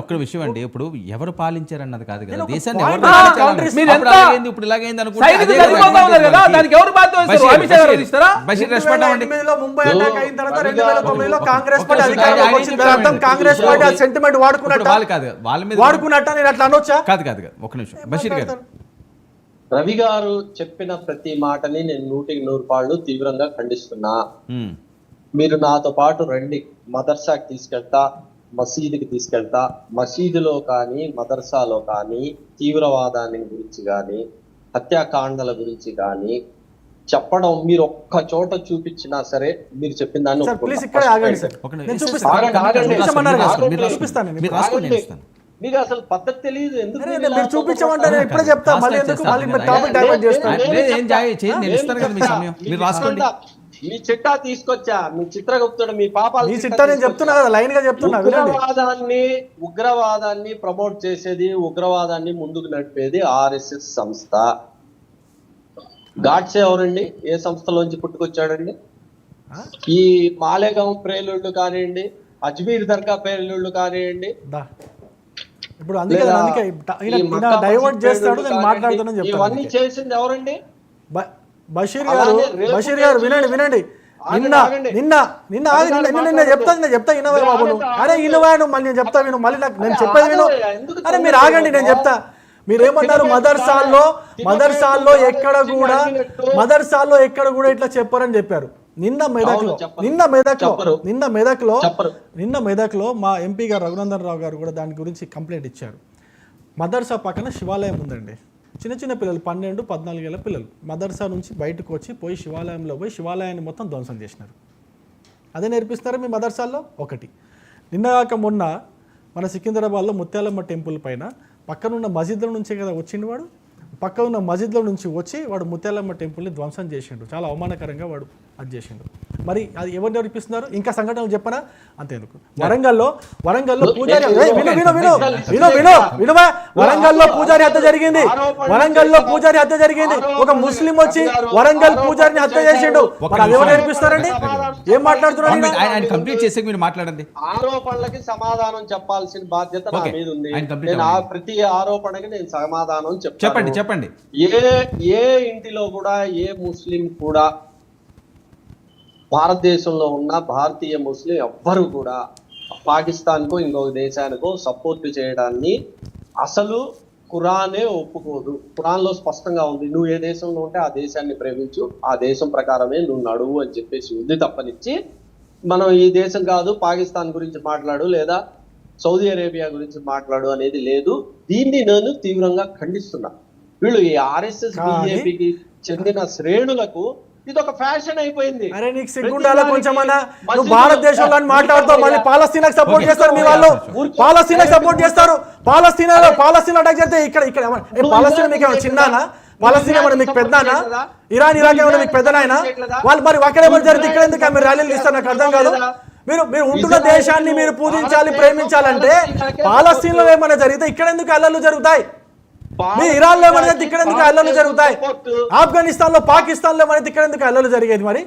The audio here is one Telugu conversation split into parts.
ఒక్క విషయం అండి, ఇప్పుడు ఎవరు పాలించారన్నది కాదు కదా, నేను దేశాన్ని ఒక ఎవరు point పాలించారన్నది. మీరు అప్పుడు ఎంత అలాగైంది, ఇప్పుడు ఇలాగైంది అనుకుంటే సైనికులు అదే కదా చనిపోతా ఉన్నారు కదా, మనకి. దానికి ఎవరు బాధ్యత వహిస్తారు? బషీర్, అమిత్ షా గారు ఇస్తారా? బషీర్ రెస్పాండ్ అవ్వండి. 2008లో ముంబై అటాక్ అయిన తర్వాత రవి 2009లో గారు కాంగ్రెస్ పార్టీ ఒక అధికారంలోకి ఆయన వచ్చింది. చెప్పారు. అర్థం కాంగ్రెస్ పార్టీ ఆ సెంటిమెంట్ ఇప్పుడు వాడుకున్నట్ట వాళ్ళు కాదు, వాళ్ళ మీద వాడుకున్నట్ట నేను అట్లా అనొచ్చా? కాదు కాదు కాదు, ఒక్క నిమిషం బషీర్ గారు. రవి గారు చెప్పిన ప్రతి మాటని నేను 100% తీవ్రంగా ఖండిస్తున్నా. ఉమ్, మీరు నాతో పాటు రండి, మదర్సాకి తీసుకెళ్తా, మసీదుకి తీసుకెళ్తా. మసీదులో కానీ మదర్సాలో కానీ తీవ్రవాదాన్ని గురించి కానీ హత్యాకాండల గురించి కానీ చెప్పడం మీరు ఒక్క చోట చూపించినా సరే మీరు చెప్పిన దాన్ని సార్ ప్లీజ్ ఇక్కడ ఆగండి సార్, ఒక నేను నిమిషం. చూపిస్తాను. ఆగండి, ఆగండి. చూపించమన్నారు కదా సార్, మీరు రాసుకోండి. చూపిస్తాను నేను. మీరు రాసుకోండి, నేను ఇస్తాను. మీకు అసలు పద్ధతి తెలియదు. ఎందుకు అరే, మీరు మీరు ఇలా చూపించమంటే నేను తొందరపడతారు? ఇప్పుడే చెప్తా, మళ్ళీ ఎందుకు మళ్ళీ మీరు టాపిక్ డైవర్ట్ చేస్తారు? ఏం చేయండి, నేను ఇస్తాను కదా మీ సమయం, మీరు రాసుకోండి. మీ చిట్టా తీసుకొచ్చా, మీ చిత్రగుప్తుడు, మీ పాపాలు ఈ చిట్టా నేను చెప్తున్నా కదా, లైన్ గా చెప్తున్నా వినండి. ఉగ్రవాదాన్ని ప్రమోట్ చేసేది, ఉగ్రవాదాన్ని ముందుకు నడిపేది ఆర్ఎస్ఎస్ సంస్థ. గాడ్సే ఎవరండి? ఏ సంస్థలోంచి పుట్టుకొచ్చాడండి? ఈ మాలేగాం ప్రేలుళ్ళు కానివ్వండి, అజ్మీర్ దర్గా ప్రేలుళ్ళు కానివ్వండి, దా. ఇప్పుడు అందుకే ఈయన డైవర్ట్ చేస్తాడు, నేను మాట్లాడుతానని ఇవన్నీ చెప్తాను. చేసింది ఎవరండి? బషీర్ గారు వినండి వినండి. నిన్న చెప్తా ఇన్నవే బాబు నువ్వు. అరే ఇన్నవా నువ్వు, మళ్ళీ నేను చెప్తా విను, మళ్ళీ నేను చెప్పేది విను. అరే మీరు ఆగండి, నేను చెప్తా. మీరేమన్నారు? మదర్సాల్లో ఎక్కడ కూడా ఇట్లా చెప్పారని చెప్పారు. నిన్న మెదక్లో మా ఎంపీ గారు రఘునందన్ రావు గారు కూడా దాని గురించి కంప్లైంట్ ఇచ్చారు. మదర్సా పక్కన శివాలయం ఉందండి. చిన్న చిన్న పిల్లలు 12-14 ఏళ్ళ పిల్లలు మదర్సా నుంచి బయటకు వచ్చి శివాలయంలో పోయి శివాలయాన్ని మొత్తం ధ్వంసం చేసినారు. అదే నేర్పిస్తారా మీ మదర్సాల్లో? ఒకటి. నిన్నగాక మొన్న మన సికింద్రాబాద్లో ముత్యాలమ్మ టెంపుల్ పైన పక్కనున్న మసీదుల నుంచే కదా వచ్చిండు వాడు. పక్క ఉన్న మసీదుల నుంచి వచ్చి వాడు ముత్యాలమ్మ టెంపుల్ని ధ్వంసం చేసిండు. చాలా అవమానకరంగా వాడు అది చేసిండు. మరి అది ఎవరు నేర్పిస్తున్నారు? ఇంకా సంఘటనలు చెప్పనా? అంతేందుకు వరంగల్లో పూజారి వరంగల్లో పూజారి హత్య జరిగింది. ఒక ముస్లిం వచ్చి వరంగల్ పూజారిని హత్య చేసిండు. మరి అది ఎవరు నేర్పిస్తారండి? ఏం మాట్లాడుతున్నారు? ఆయన కంప్లీట్ చేసే మీరు మాట్లాడండి. ఆరోపణలకి సమాధానం చెప్పాల్సిన బాధ్యత నా మీద ఉంది. ప్రతి ఆరోపణకి నేను సమాధానం చెప్పండి. ఏ ఇంటిలో కూడా ఏ ముస్లిం కూడా, భారతదేశంలో ఉన్న భారతీయ ముస్లిం ఎవ్వరు కూడా పాకిస్తాన్కో ఇంకొక దేశానికో సపోర్ట్ చేయడాన్ని అసలు ఖురానే ఒప్పుకోదు. ఖురాన్లో స్పష్టంగా ఉంది, నువ్వు ఏ దేశంలో ఉంటే ఆ దేశాన్ని ప్రేమించు, ఆ దేశం ప్రకారమే నువ్వు నడువు అని చెప్పేసి ఉంది తప్పనిచ్చి మనం ఈ దేశం కాదు పాకిస్తాన్ గురించి మాట్లాడు లేదా సౌదీ అరేబియా గురించి మాట్లాడు అనేది లేదు. దీన్ని నేను తీవ్రంగా ఖండిస్తున్నా. వీళ్ళు ఈ ఆర్ఎస్ఎస్ బీజేపీకి చెందిన శ్రేణులకు ఇది ఒక ఫ్యాషన్ అయిపోయింది. అరే నీకు సిగ్గుండాలా కొంచెమన్నా? నువ్వు భారతదేశంలో మాట్లాడుతావు, మళ్ళీ పాలస్తీనాకి సపోర్ట్ చేస్తారు. మీ వాళ్ళు పాలస్తీనాకి సపోర్ట్ చేస్తారు. పాలస్తీనా అటాక్ చేస్తే ఇక్కడ పాలస్తీనా మీకు చిన్నానా? పాలస్తీనా ఏమన్నా మీకు పెద్దనా? ఇరాన్ ఇరాక్ ఏమన్నా మీకు పెద్దనాయనా? వాళ్ళు మరి అక్కడేమో జరిగితే ఇక్కడ ఎందుకు మీరు ర్యాలీలు తీస్తారు? నాకు అర్థం కాదు. మీరు ఉంటున్న దేశాన్ని మీరు పూజించాలి, ప్రేమించాలంటే పాలస్తీన్లో ఏమైనా జరిగితే ఇక్కడ ఎందుకు అల్లర్లు జరుగుతాయి? మీ ఇరాన్ లో ఏమైనా ఇక్కడ ఎందుకు అల్లర్లు జరుగుతాయి? ఆఫ్ఘనిస్తాన్ లో, పాకిస్తాన్ లో ఏమైనా ఇక్కడ ఎందుకు అల్లర్లు జరిగేది? మరి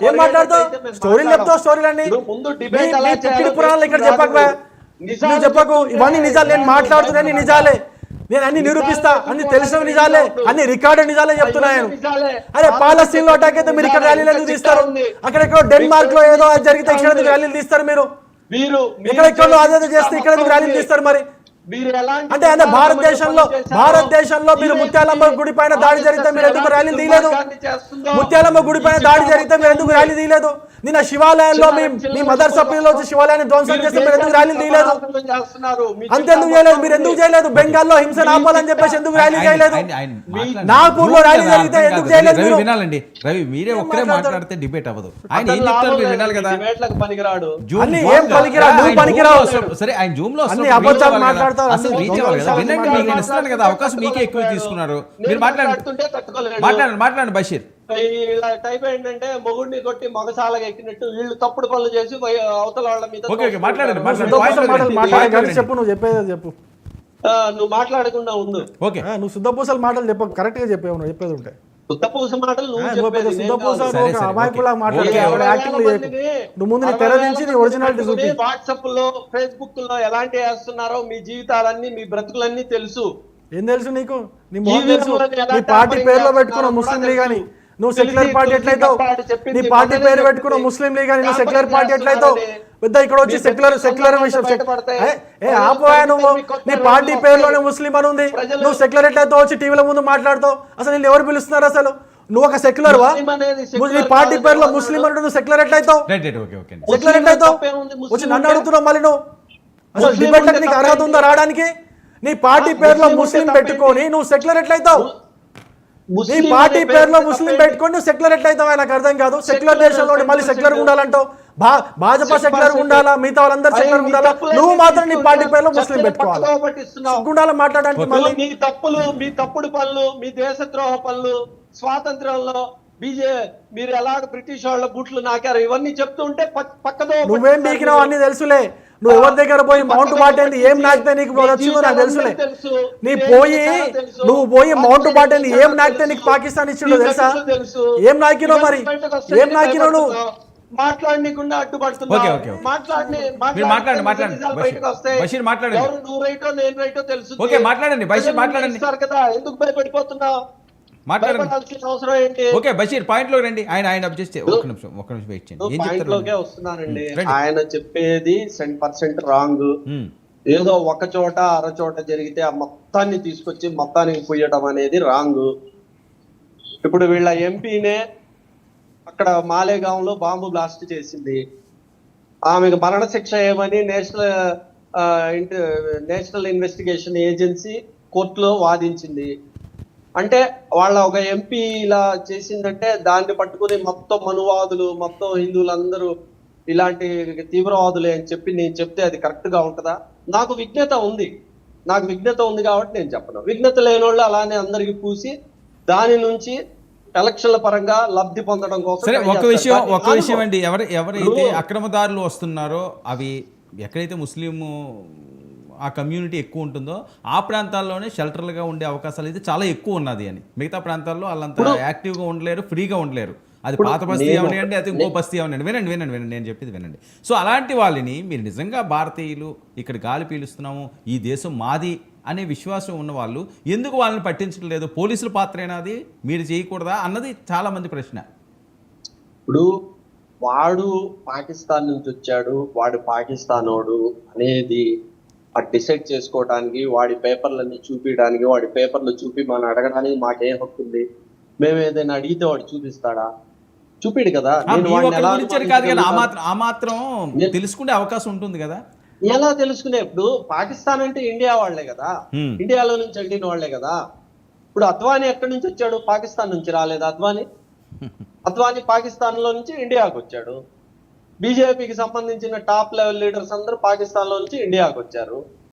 ఏం మాట్లాడుతావు? స్టోరీలు చెప్తావు, స్టోరీలన్నీ పురాణాలు ఇక్కడ చెప్పకు. ఇవన్నీ నిజాలు. నేను మాట్లాడుతున్నాను నిజాలే, నేను అన్ని నిరూపిస్తా, అన్ని తెలిసిన నిజాలే, అన్ని రికార్డు నిజాలే చెప్తున్నాను. అరే పాలస్తీన్ లో అటాక్ అయితే మీరు ఇక్కడ ర్యాలీలు ఎందుకు తీస్తారు? అక్కడెక్కడో డెన్మార్క్ లో ఏదో జరిగితే ఇక్కడ ఎందుకు ర్యాలీలు తీస్తారు? మీరు ఎక్కడెక్కడో అదే చేస్తే ఇక్కడ ఎందుకు ర్యాలీలు తీస్తారు? మరి అంటే భారతదేశంలో మీరు ముత్యాలమ్మ గుడి పైన దాడి జరిగితే మీరు ఎందుకు ర్యాలీలు తీయలేదు? ముత్యాలమ్మ గుడి పైన దాడి జరిగితే మీరు ఎందుకు ర్యాలీ తీయలేదు? నిన్న శివాలయంలో మీ మదర్సా పిల్లలు వచ్చి శివాలయాన్ని ధ్వంసం చేస్తే మీరు ఎందుకు ర్యాలీ తీయలేదు? అంతెందుకు చేయలేదు? మీరు ఎందుకు చేయలేదు? బెంగాల్లో హింస ఆపాలని చెప్పేసి ఎందుకు ర్యాలీ చేయలేదు? నాగ్పూర్ లో ర్యాలీ జరిగితే ఎందుకు చేయలేదు? వినాలండి రవి, మీరే ఒక్కరే మాట్లాడితే డిబేట్ అవ్వదు. ఆయన ఏం చెప్తారు మీరు వినాలి కదా. పనికిరాడు. ఏం పనికిరాడు? నువ్వు పనికిరావు. సరే ఆయన జూమ్ లో అన్ని అబద్ధాలు మాట్లాడతారు. అసలు రీచ్ అవ్వాలి కదా. వినండి, మీకు నేను ఇస్తాను కదా అవకాశం, మీకే ఎక్కువ తీసుకున్నారు. మీరు మాట్లాడండి బషీర్. ఇలా టైప్ ఏంటంటే మొగుడిని కొట్టి మగసాలగా ఎక్కినట్టు వీళ్ళు తప్పుడు పనులు చేసి అవతల వాళ్ళ మీద చెప్పు. నువ్వు చెప్పేది చెప్పు. నువ్వు మాట్లాడకుండా ఉండు. నువ్వు శుద్ధపూసల మాటలు చెప్పు, కరెక్ట్ గా చెప్పేవు. నువ్వు చెప్పేది ఉంటే శుద్ధపూస మాటలు నువ్వు నువ్వు పెద్ద చెప్పేది, నేను శుద్ధపూస, కాదు. సరే, ఒక సరే, అమాయకులా ఓకే. మాట్లాడే ఓకే, ఓకే. యాక్టింగ్ చేయకు. నువ్వు ముందు నీ తెరదించి నీ ఒరిజినాలిటీ చూపి. వాట్సాప్ లో ఫేస్బుక్ లో ఎలాంటి వేస్తున్నారో మీ జీవితాలన్నీ మీ బ్రతుకులన్నీ తెలుసు. ఏం తెలుసు నీకు? నీ మొహం ఈ తెలుసు. వీరంలో ఎలా నీ పార్టీ tampering పేరులో చేస్తున్నారో పెట్టుకున్న కూడా ముస్లిం తెలుసు. లీగ్ అని నువ్వు తెలిసి సెక్యులర్ పార్టీ తులసి ఎట్లయితావు? కప్పాడు చెప్పింది నీ పార్టీ మొదలే పేరు చెప్పింది. పెట్టుకున్న ముస్లిం లీగ్ అని నువ్వు tampering సెక్యులర్ పార్టీ ఎట్లయితావు? చేస్తున్నారని పెద్ద ఇక్కడ వచ్చి మీ సెక్యులర్ ప్రజలు విషయం బయటపడతాయి. ఆపోయా నువ్వు? మీ కొత్త నీ పార్టీ రోజులు పేరులోనే వస్తాయి. ముస్లిం అని ఉంది. ప్రజలు- నువ్వు సెక్యులర్ ఎట్లయితావు? వచ్చి టీవీల ముందు మాట్లాడతావు. అసలు నేను ఎవరు పిలుస్తున్నారు? అసలు నువ్వు ఒక సెక్యులర్ వా? ముస్లిం అనేది నీ secular పార్టీ కాదు పేరులో అన్నాడు. ముస్లిం అంటే నువ్వు సెక్యులర్ ఎట్లయితావు? రైట్ రైట్ ఓకే ఓకే అండి. సెక్యులర్ ముస్లిం ఎట్లయితావు? తప్పే ఉంది, ముస్లిం వచ్చి నన్ను ఉంటే- అడుగుతున్నావు మళ్ళీ నువ్వు. అసలు ముస్లిం డిబేట్ ఉంటే నీకు అర్హత తప్పేంటి? ఉందా రావడానికి? నీ పార్టీ పేరులో ముస్లిం ముస్లిం ఉంటే పెట్టుకొని తప్పేంటి? నువ్వు సెక్యులర్ ఎట్లయితావు? నీ ముస్లిం పార్టీ అనే పేరులో పేరుతో ముస్లిం తప్పేంటి? పెట్టుకొని నువ్వు సెక్యులర్ ఎట్లయితావా? నాకు అర్థం కాదు. సెక్యులర్ సెక్యులర్ దేశంలో మళ్ళీ సెక్యులర్ సెక్యులర్ ఉండాలంటావు. భాజపా సెక్యులర్ ఉండాలా? మిగతా వాళ్ళందరూ అరే సెక్యులర్ నీ ఉండాలా? తప్పులన్నీ నువ్వు మాత్రం నీ తీసుకుంటూ పార్టీ పేరులో ముస్లిం చర్చను పెట్టుకోవాలి. పక్కదోవ పట్టిస్తున్నావు. గుండాలా మాట్లాడడానికి మళ్ళీ మీ తప్పులు, మీ తప్పుడు పనులు, మీ దేశద్రోహ పనులు, స్వాతంత్రంలో మీరు ఎలాగ బ్రిటిష్ వాళ్ళ బూట్లు నాకారు ఇవన్నీ చెప్తుంటే పక్కదో నువ్వేం బీకినావు అన్ని తెలుసులే. నువ్వు ఎవరి దగ్గర పోయి మౌంట్ బాటెంది ఏం నాకితే నీకు వచ్చిందో నాకు తెలుసులే. నువ్వు పోయి మౌంట్ బాటెంది ఏం నాకితే నీకు పాకిస్తాన్ ఇచ్చిండో తెలుసా? ఏం నాకినావు మరి? ఏం నాకినావు నువ్వు? మాట్లాడనీకుండా అడ్డుపడుతున్నావు. Okay, okay, okay. మీరు మాట్లాడండి, మాట్లాడండి. బషీర్ మాట్లాడండి. ఎవరు నువ్వు రైటో నేను రైటో తెలుసు. ఓకే, మాట్లాడండి. బషీర్ మాట్లాడండి. కదా, ఎందుకు భయపడిపోతున్నావు? మాట్లాడండి. భయపడాల్సిన అవసరం ఏంటి? ఓకే బషీర్ పాయింట్ లో రండి. ఆయన అబ్జెక్ట్ చేస్తే ఒక్క నిమిషం వెయిట్ చేయండి. ఏం పాయింట్ చెప్తారు? లోకే వస్తున్నానండి. రండి. ఆయన చెప్పేది 100% రాంగ్. ఏదో ఒక చోట అరచోట జరిగితే ఆ మొత్తాన్ని తీసుకొచ్చి మొత్తానికి పోయడం అనేది రాంగ్. ఇప్పుడు వీళ్ళ ఎంపీనే అక్కడ మాలేగాంలో బాంబు బ్లాస్ట్ చేసింది. ఆమెకు మరణశిక్ష ఏమని నేషనల్ ఇన్వెస్టిగేషన్ ఏజెన్సీ కోర్టులో వాదించింది. అంటే వాళ్ళ ఒక ఎంపీ ఇలా చేసిందంటే దాన్ని పట్టుకుని మొత్తం మనువాదులు, మొత్తం హిందువులందరూ ఇలాంటి తీవ్రవాదులే అని చెప్పి నేను చెప్తే అది కరెక్ట్ గా ఉంటుందా? నాకు విజ్ఞత ఉంది కాబట్టి నేను చెప్పను. విజ్ఞత లేని వాళ్ళు అలానే అందరికి పూసి దాని నుంచి ఎలక్షన్ల పరంగా లబ్ధి పొందడం కోసం సరే try ఒక చేస్తారు. విషయం అండి. ఎవరైతే అక్రమదారులు వస్తున్నారో అవి ఎక్కడైతే ముస్లిం ఆ కమ్యూనిటీ ఎక్కువ ఉంటుందో ఆ ప్రాంతాల్లోనే షెల్టర్లుగా ఉండే అవకాశాలు అయితే చాలా ఎక్కువ ఉన్నది అని. మిగతా ప్రాంతాల్లో వాళ్ళంతా యాక్టివ్గా ఉండలేరు, ఫ్రీగా ఉండలేరు. అది పాత బస్తీ అవనివ్వండి, అది ఇంకో బస్తీ అవనండి. వినండి నేను చెప్పేది వినండి. సో అలాంటి వాళ్ళని మీరు నిజంగా భారతీయులు ఇక్కడ గాలి పీలుస్తున్నాము, ఈ దేశం మాది అనే విశ్వాసం ఉన్న వాళ్ళు ఎందుకు వాళ్ళని పట్టించడం లేదు? పోలీసుల పాత్రేనా అది? మీరు చేయకూడదా అన్నది చాలా మంది ప్రశ్న. ఇప్పుడు వాడు పాకిస్తాన్ నుంచి వచ్చాడు, వాడు పాకిస్తానోడు అనేది డిసైడ్ చేసుకోవడానికి, వాడి పేపర్లన్నీ చూపించడానికి, వాడి పేపర్లు చూపి మనం అడగడానికి మాకేం హక్కు ఉంది? మేము ఏదైనా అడిగితే వాడు చూపిస్తాడా? చూపిడు కదా. నేను వాడిని ఎలా కాదు కదా, ఆ మాత్రం తెలుసుకునే అవకాశం ఉంటుంది కదా. ఎలా తెలుసుకునే? ఇప్పుడు పాకిస్తాన్ అంటే ఇండియా వాళ్లే కదా, ఇండియాలో నుంచి వెళ్ళిన వాళ్లే కదా. ఇప్పుడు అద్వానీ ఎక్కడి నుంచి వచ్చాడు? పాకిస్తాన్ నుంచి రాలేదు అద్వానీ పాకిస్తాన్ లో నుంచి ఇండియాకి వచ్చాడు. బీజేపీకి సంబంధించిన టాప్ లెవెల్ లీడర్స్ అందరూ పాకిస్తాన్ లో నుంచి ఇండియాకి వచ్చారు.